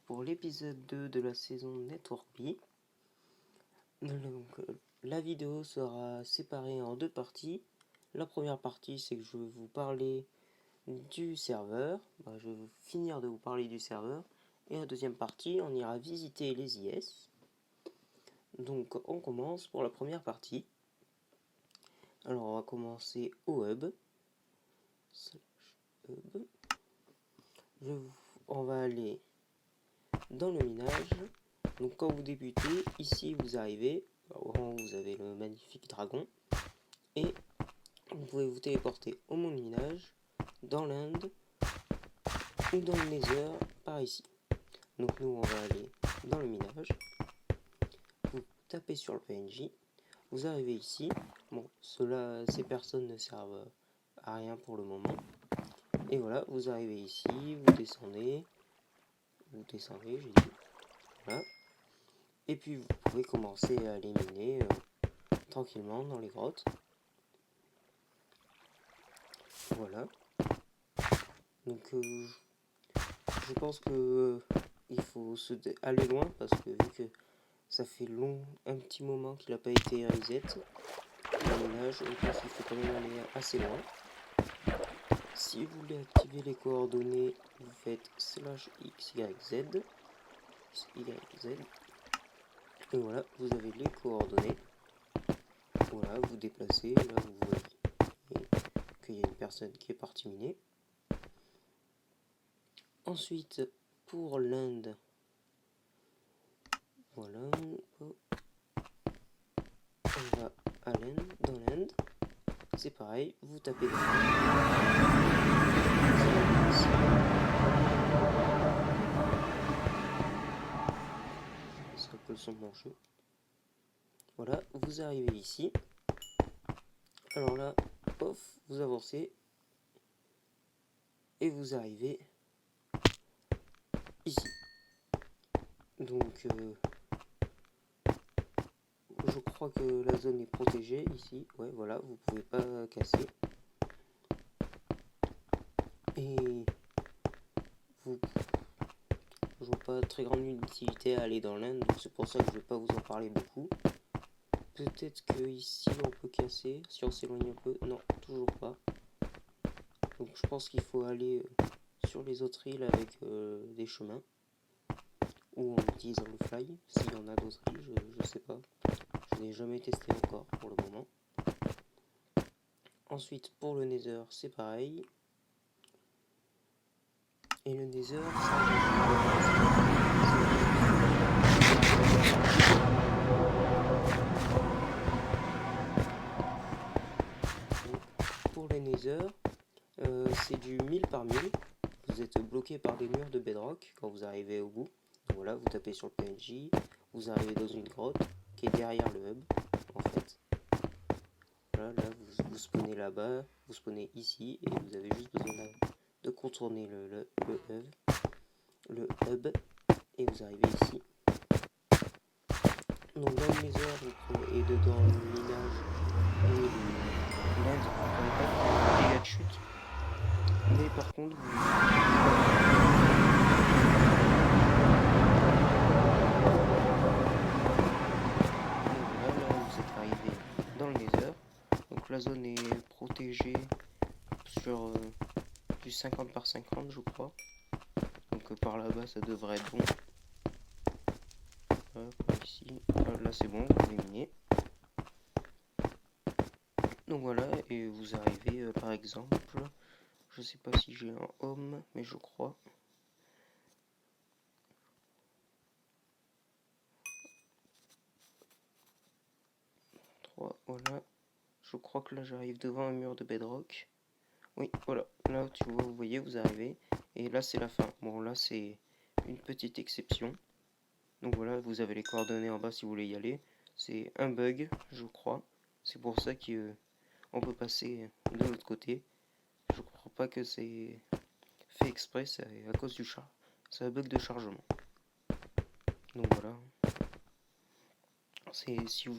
pour l'épisode 2 de la saison Network B. Donc, la vidéo sera séparée en deux parties. La première partie, c'est que je vais vous parler du serveur. Je vais finir de vous parler du serveur. Et la deuxième partie, on ira visiter les IS. Donc, on commence pour la première partie. Alors, on va commencer au hub. On va aller dans le minage. Donc quand vous débutez, ici vous arrivez, au rang où vous avez le magnifique dragon, et vous pouvez vous téléporter au monde minage, dans l'Inde, ou dans le Nether, par ici. Donc nous on va aller dans le minage, vous tapez sur le PNJ, vous arrivez ici, bon ces personnes ne servent à rien pour le moment, et voilà, vous arrivez ici, vous descendez, j'ai dit, voilà. Et puis vous pouvez commencer à les miner tranquillement dans les grottes. Voilà. Donc je pense que il faut aller loin parce que vu que ça fait un petit moment qu'il n'a pas été reset, le minage, je pense qu'il faut quand même aller assez loin. Si vous voulez activer les coordonnées, vous faites /xyz. Et voilà, vous avez les coordonnées. Voilà, vous déplacez, là vous voyez qu'il y a une personne qui est partie miner. Ensuite, pour l'Inde, voilà, on va à l'Inde, dans l'Inde, c'est pareil, vous tapez dans ça colle son bon jeu. Voilà, vous arrivez ici. Alors là, off, vous avancez et vous arrivez ici. Donc, je crois que la zone est protégée ici. Ouais, voilà, vous pouvez pas casser. Et je vois pas très grande utilité à aller dans l'Inde, donc c'est pour ça que je vais pas vous en parler beaucoup. Peut-être que ici on peut casser si on s'éloigne un peu. Non, toujours pas. Donc je pense qu'il faut aller sur les autres îles avec des chemins ou en utilisant le fly. S'il y en a d'autres îles, je sais pas. Je n'ai jamais testé encore pour le moment. Ensuite pour le Nether c'est pareil. Et le Nether pour le Nether, c'est du 1000 par 1000. Vous êtes bloqué par des murs de bedrock quand vous arrivez au bout. Donc voilà, vous tapez sur le PNJ, vous arrivez dans une grotte qui est derrière le hub, en fait. Voilà, là vous spawnez là-bas, vous spawnez ici, et vous avez juste besoin de contourner le hub, et vous arrivez ici. Donc dans le Nether et dedans le minage et l'Inde, vous ne prenez pas de dégâts de chute. Mais par contre, vous êtes arrivé dans le Nether. Donc la zone est protégée sur du 50 par 50 je crois. Donc par là-bas ça devrait être bon. Ici, là c'est bon, vous pouvez miner. Donc voilà, et vous arrivez par exemple, je sais pas si j'ai un home, mais je crois. Voilà, je crois que là j'arrive devant un mur de bedrock. Oui, voilà, là tu vois, vous voyez, vous arrivez, et là c'est la fin. Bon, là c'est une petite exception. Donc voilà, vous avez les coordonnées en bas si vous voulez y aller. C'est un bug, je crois. C'est pour ça qu'on peut passer de l'autre côté. Je crois pas que c'est fait exprès, c'est à cause du char. C'est un bug de chargement. Donc voilà. Si vous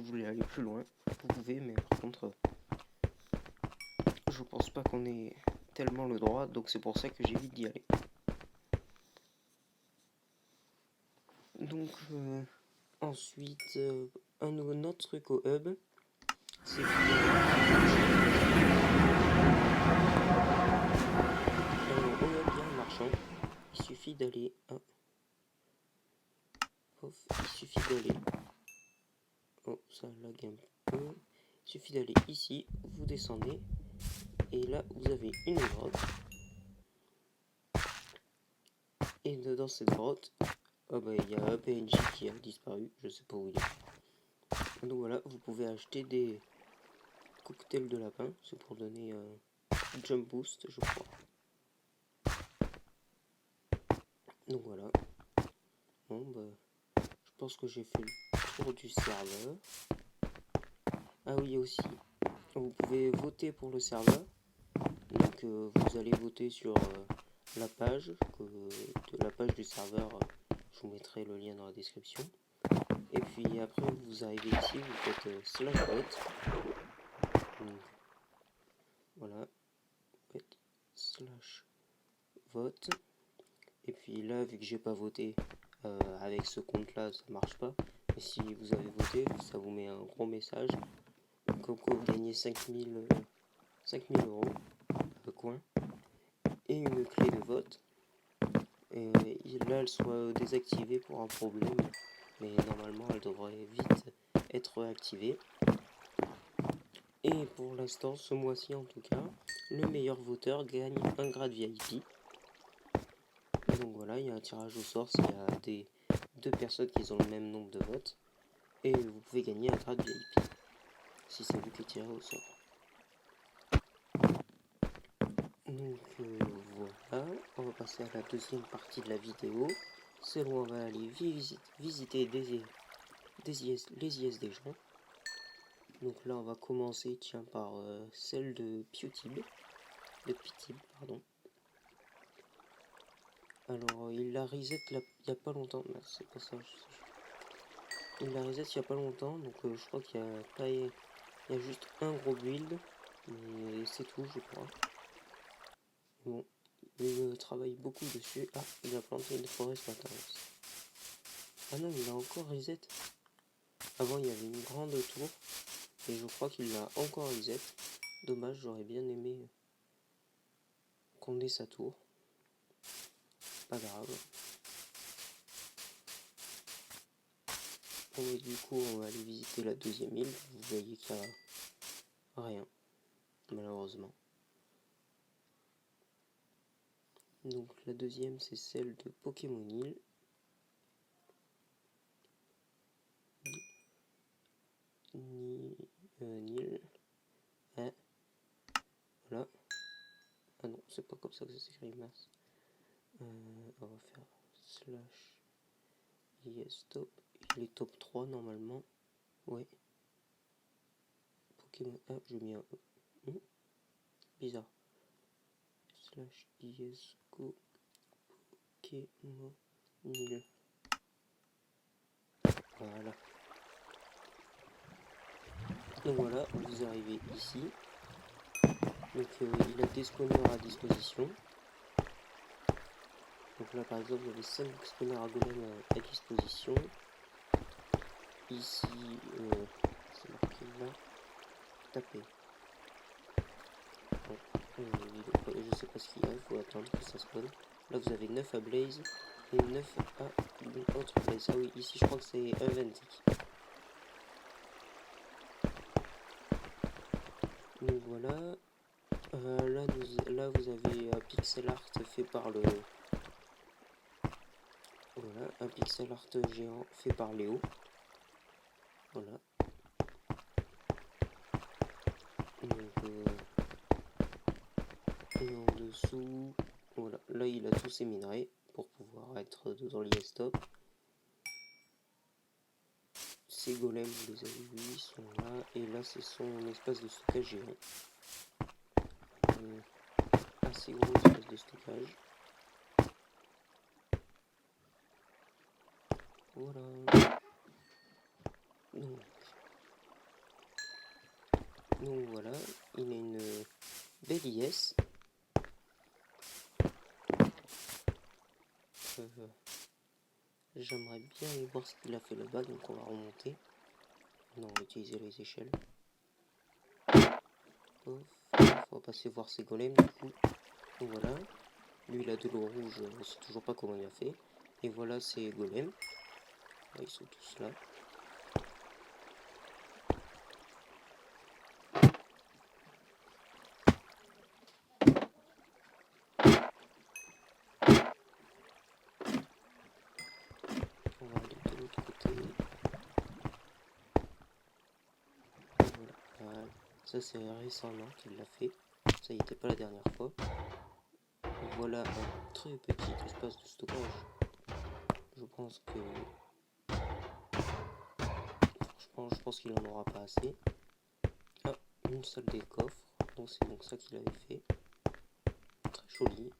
voulez aller plus loin, vous pouvez, mais par contre, je pense pas qu'on ait tellement le droit, donc c'est pour ça que j'évite d'y aller. Donc ensuite, un autre truc au hub, c'est alors au hub il y a un marchand. Il suffit d'aller il suffit d'aller ça lag un peu. Il suffit d'aller ici, vous descendez et là vous avez une grotte. Et dans cette grotte, il y a un PNJ qui a disparu, je sais pas où il est. Donc voilà, vous pouvez acheter des cocktails de lapin, c'est pour donner un jump boost, je crois. Donc voilà. Bon je pense que j'ai fait le tour du serveur. Ah oui, aussi, vous pouvez voter pour le serveur. Donc vous allez voter sur la page du serveur. Je vous mettrai le lien dans la description. Et puis après vous arrivez ici, vous faites slash vote. Donc voilà, vous faites slash vote. Et puis là, vu que j'ai pas voté avec ce compte là, ça marche pas. Mais si vous avez voté, ça vous met un gros message comme quoi vous gagnez 5000 euros coins et une clé de vote. Et là, elle soit désactivée pour un problème, mais normalement, elle devrait vite être activée. Et pour l'instant, ce mois-ci en tout cas, le meilleur voteur gagne un grade VIP. Et donc voilà, il y a un tirage au sort s'il y a deux personnes qui ont le même nombre de votes. Et vous pouvez gagner un grade VIP, si c'est vous qui tirez au sort. Donc voilà, on va passer à la deuxième partie de la vidéo. C'est où on va aller visiter les IS des gens. Donc là on va commencer par celle de Putib, pardon. Alors il la reset il y a pas longtemps, mais c'est pas ça. Il la reset il y a pas longtemps, donc je crois qu'il y a juste un gros build, mais c'est tout je crois. Bon, il travaille beaucoup dessus. Ah, il a planté une forêt ce matin aussi. Ah non, il a encore reset. Avant il y avait une grande tour, et je crois qu'il l'a encore reset. Dommage, j'aurais bien aimé qu'on ait sa tour. Pas grave. Bon, et du coup, on va aller visiter la deuxième île. Vous voyez qu'il n'y a rien, malheureusement. Donc la deuxième, c'est celle de Pokémon Île. Nil. Hein. Voilà. Ah non, c'est pas comme ça que ça s'écrit, mince. On va faire slash yes top. Il est top 3 normalement. Ouais. Pokémon. Ah, j'ai mis un E. Bizarre. Slash yes go Pokémon Nil. Voilà. Donc voilà, vous arrivez ici. Donc il a des spawners à disposition. Donc là par exemple, il y avait 5 spawners à golem à disposition. Ici, c'est marqué là, taper. Bon, je sais pas ce qu'il y a, il faut attendre que ça spawn. Là vous avez 9 à Blaze et 9 à une autre Blaze. Ah oui, ici je crois que c'est un Ventic. Donc voilà. Là vous avez un pixel art fait par le... Voilà, un pixel art géant fait par Léo. Voilà. Donc, et en dessous, voilà, là il a tous ses minerais pour pouvoir être dans l'IS-Top. Ces golems, vous les avez vus, ils sont là. Et là, c'est son espace de stockage géant. Assez gros espace de stockage. Voilà. Donc voilà, il a une belle IS. j'aimerais bien aller voir ce qu'il a fait là-bas, donc on va remonter. Non, on va utiliser les échelles. On va passer voir ses golems du coup. Donc voilà. Lui il a de l'eau rouge, on sait toujours pas comment il a fait. Et voilà ses golems. Là, ils sont tous là. On va aller de l'autre côté. Voilà. Ça c'est récemment qu'il l'a fait. Ça y était pas la dernière fois. Voilà un très petit espace de stockage. Je pense que... Je pense qu'il en aura pas assez. Ah, une salle des coffres. Donc c'est donc ça qu'il avait fait. Très joli.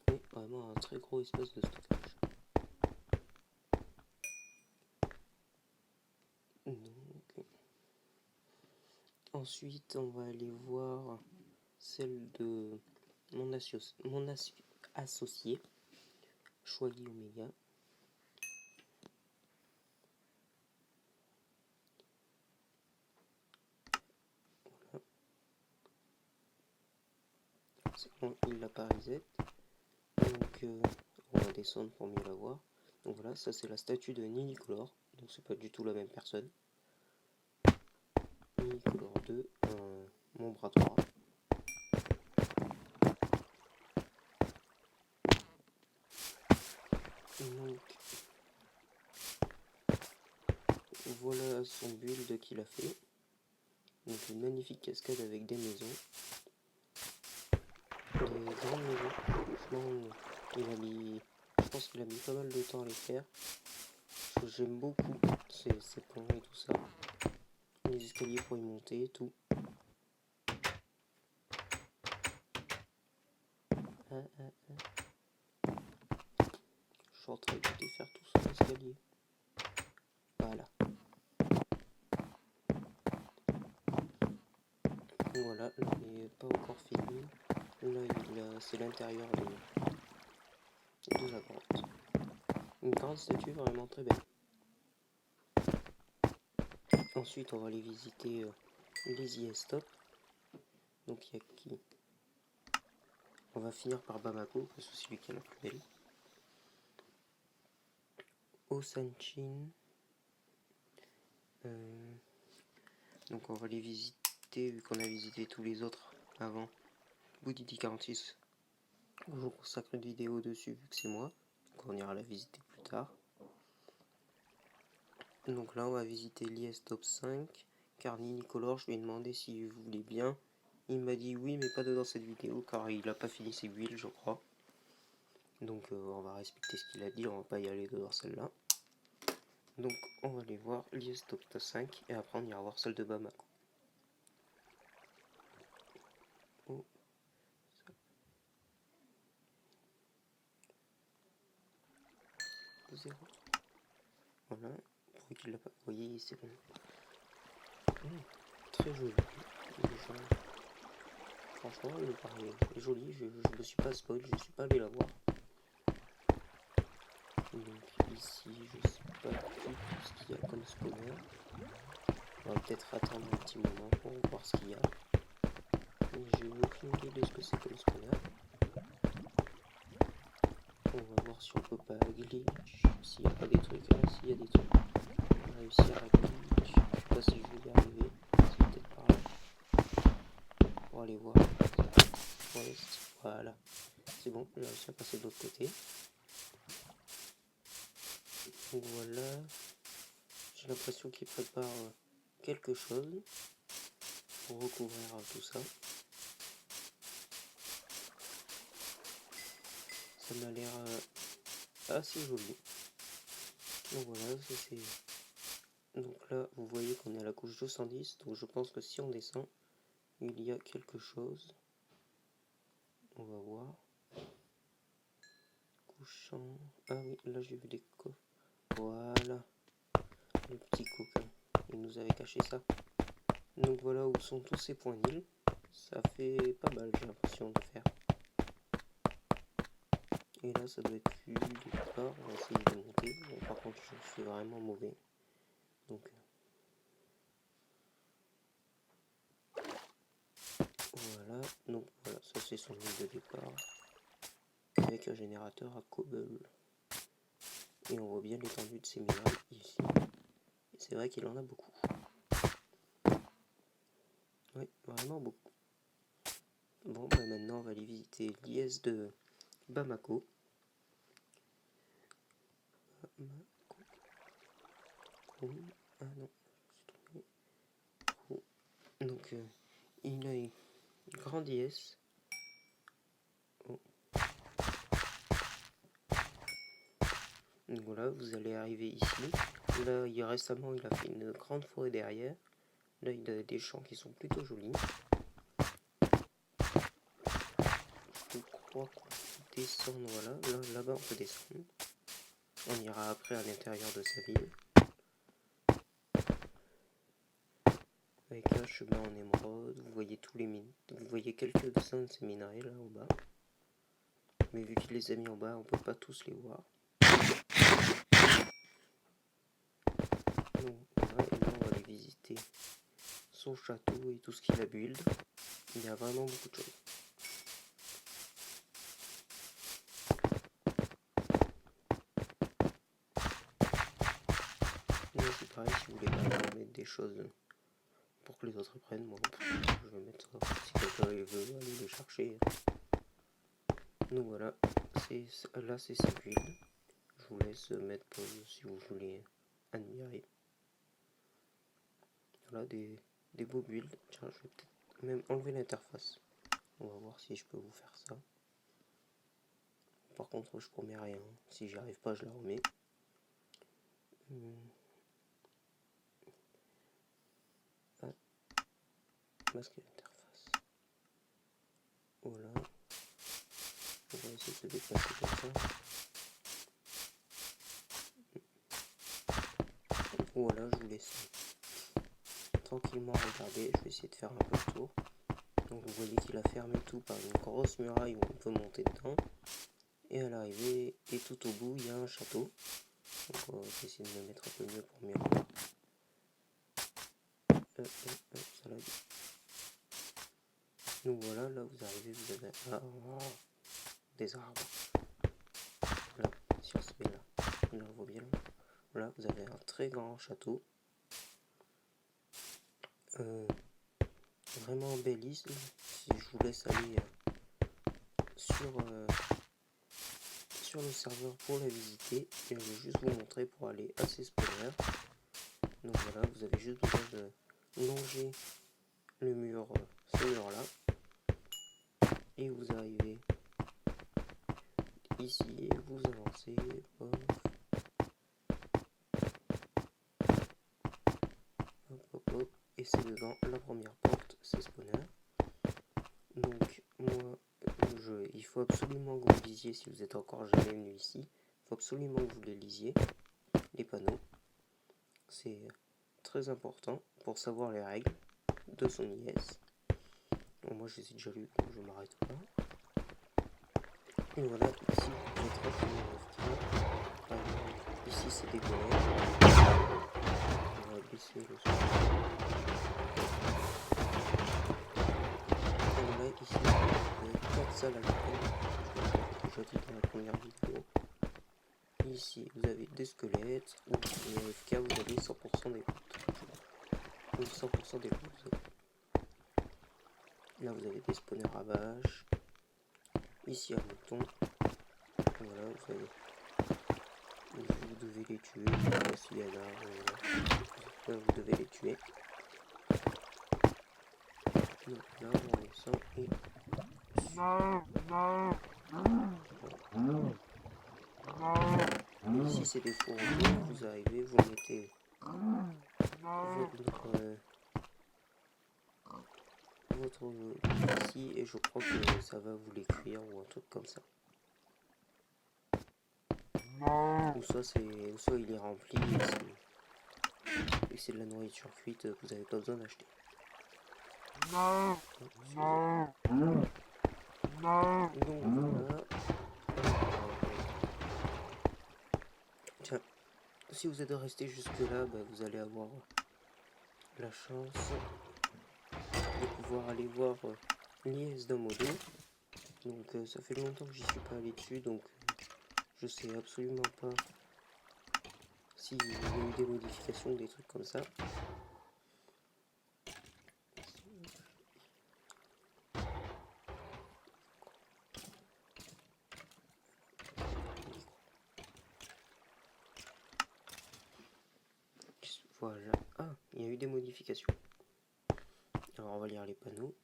Et vraiment un très gros espace de stockage. Donc... Ensuite, on va aller voir celle de mon associé, Choisy Omega. Voilà. C'est bon, il l'a pas reset. Donc, on va descendre pour mieux la voir. Donc voilà, ça c'est la statue de Ninicolor. Donc c'est pas du tout la même personne. Ninicolor 2, mon bras droit. Donc, voilà son build qu'il a fait. Donc une magnifique cascade avec des maisons. Des grandes maisons. Franchement, je pense qu'il a mis pas mal de temps à les faire. J'aime beaucoup ces plans et tout ça. Les escaliers pour y monter et tout. Je suis en train de défaire tout son escalier. Voilà. Voilà, là il n'est pas encore fini. Là, c'est l'intérieur de la grotte. Une grande statue vraiment très belle. Ensuite, on va aller visiter les IS-Top. Donc il y a qui? On va finir par Bamako, parce que c'est lui qui est la plus belle. Osanchin. Donc on va les visiter, vu qu'on a visité tous les autres avant. Boudidi 46. Je vous consacre une vidéo dessus, vu que c'est moi. Donc on ira la visiter plus tard. Donc là on va visiter l'IS Top 5. Car Ninicolor, je lui ai demandé s'il voulait bien. Il m'a dit oui, mais pas dans cette vidéo, car il n'a pas fini ses builds, je crois. Donc on va respecter ce qu'il a dit, on va pas y aller dans celle-là. Donc on va aller voir l'IS Top 5 et après on ira voir celle de Bamako. Oh. Zéro. Voilà, pour qu'il l'a pas. Vous voyez, c'est bon. Très joli. Franchement, il me paraît joli. Je me suis pas spoil, je suis pas allé la voir. Donc ici, je sais pas du tout ce qu'il y a comme spawner. On va peut-être attendre un petit moment pour voir ce qu'il y a. J'ai aucune idée de ce que c'est comme spawner. On va voir si on peut pas glitch, s'il n'y a pas des trucs. Ah, s'il y a des trucs. On va réussir à glitch. Je sais pas si je vais y arriver. C'est peut-être par là. Pour aller voir. Voilà. C'est bon, j'ai réussi à passer de l'autre côté. Donc voilà. J'ai l'impression qu'il prépare quelque chose pour recouvrir tout ça. Ça m'a l'air assez joli. Donc voilà, ça c'est... Donc là, vous voyez qu'on est à la couche 210, donc je pense que si on descend, il y a quelque chose. On va voir. Couchant... Ah oui, là j'ai vu des coffres. Voilà. Le petit coquin. Il nous avait caché ça. Donc voilà où sont tous ces points d'île. Ça fait pas mal, j'ai l'impression de faire. Et là, ça doit être plus d'accord. On va essayer de monter. Bon, par contre, je suis vraiment mauvais. Donc, voilà. Donc, voilà, ça c'est son ligne de départ. Avec un générateur à cobble. Et on voit bien l'étendue de ces minerais ici. Et c'est vrai qu'il en a beaucoup. Oui, vraiment beaucoup. Bon, bah maintenant on va aller visiter l'IS de Bamako. Ah non, donc il a une grande IS. Oh. Donc voilà, vous allez arriver ici. Là, récemment, il a fait une grande forêt derrière. Là, il a des champs qui sont plutôt jolis. Je crois qu'on peut descendre, voilà. Là-bas, on peut descendre. On ira après à l'intérieur de sa ville. Avec un chemin en émeraude, vous voyez tous les mines. Vous voyez quelques-uns de ces minerais là en bas. Mais vu qu'il les a mis en bas, on peut pas tous les voir. Donc voilà, et là on va aller visiter son château et tout ce qu'il a build. Il y a vraiment beaucoup de choses. Mais c'est pareil, si vous voulez pas mettre des choses pour que les autres prennent, moi je vais mettre ça. Si quelqu'un veut aller les chercher. Donc voilà, là c'est sa build. Je vous laisse mettre pause si vous voulez admirer. Voilà des beaux builds. Tiens, je vais peut-être même enlever l'interface. On va voir si je peux vous faire ça. Par contre, je promets rien. Si j'y arrive pas, je la remets. Masquer l'interface. Voilà. On va essayer de déplacer comme ça. Voilà, je vous laisse tranquillement regarder. Je vais essayer de faire un peu le tour. Donc vous voyez qu'il a fermé tout par une grosse muraille où on peut monter dedans. Et à l'arrivée, et tout au bout, il y a un château. Donc on va essayer de me mettre un peu mieux pour mieux voir. Ça l'a dit. Donc voilà, là vous arrivez, vous avez des arbres. Là, si on se met là, on le voit bien. Là, vous avez un très grand château. Vraiment bellissime. Si je vous laisse aller sur le serveur pour la visiter, et je vais juste vous montrer pour aller à ces spawners. Donc voilà, vous avez juste besoin de longer le mur, ce mur là, et vous arrivez ici et vous avancez. Et c'est devant la première porte, c'est spawner. Donc moi, il faut absolument que vous lisiez, si vous êtes encore jamais venu ici, il faut absolument que vous les lisiez, les panneaux. C'est très important pour savoir les règles de son IS. Bon, moi je les ai déjà lus, donc je m'arrête pas. Et voilà, ici vous êtes rapidement ici c'est des volets. On va baisser le son. Et voilà, ici vous avez 4 salles à l'hôtel. Je l'ai déjà dit dans la première vidéo. Ici vous avez des squelettes, ou les AFK vous avez 100% des loot. Ou 100% des loot. Là vous avez des spawners à vaches. Ici un mouton. Voilà, vous devez les tuer. S'il y en a, vous devez les tuer. Donc là on descend et... Ici c'est des fours. Vous arrivez, vous mettez votre ici et je crois que ça va vous les cuire ou un truc comme ça. Ou soit il est rempli et c'est de la nourriture cuite que vous n'avez pas besoin d'acheter. Donc voilà. si vous êtes resté jusque là, vous allez avoir la chance de pouvoir aller voir l'IS d'un modo. Donc ça fait longtemps que j'y suis pas allé dessus, donc je sais absolument pas s'il y a eu des modifications, des trucs comme ça. Voilà. Ah, il y a eu des modifications. Alors on va lire les panneaux.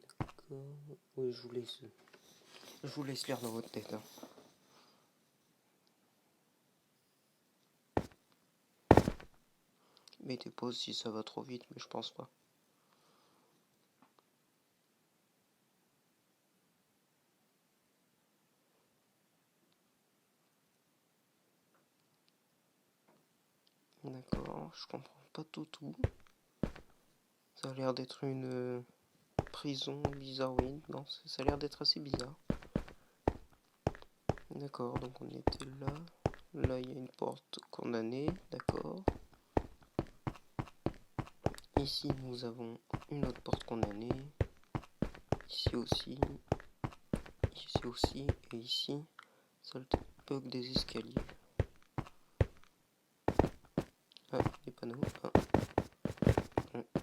D'accord. Oui, je vous laisse lire dans votre tête. Hein. Mettez pause si ça va trop vite, mais je pense pas. D'accord, je comprends pas tout. Ça a l'air d'être une prison bizarre, oui. Non, ça a l'air d'être assez bizarre. D'accord, donc on était là. Là, il y a une porte condamnée, d'accord. Ici, nous avons une autre porte condamnée. Ici aussi, et ici, ça le bug des escaliers. Ah, les panneaux. Ah.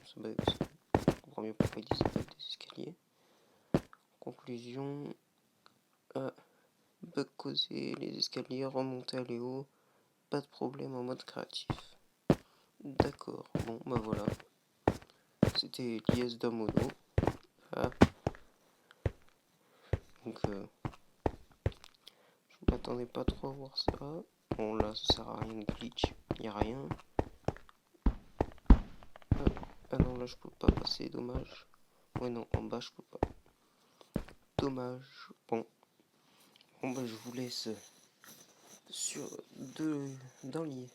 Ça bug. Je comprends mieux pourquoi ils disent bug des escaliers. Conclusion. Bug causé, les escaliers remontés à haut. Pas de problème en mode créatif. D'accord, bon voilà. C'était l'IS d'un modo. Ah. Donc je m'attendais pas trop à voir ça. Bon là ça sert à rien de glitch, il n'y a rien. Ah non là je peux pas passer, dommage. Ouais non, en bas je peux pas. Dommage. Bon je vous laisse sur dans l'IS.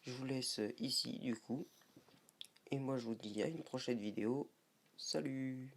Je vous laisse ici du coup. Et moi je vous dis à une prochaine vidéo. Salut!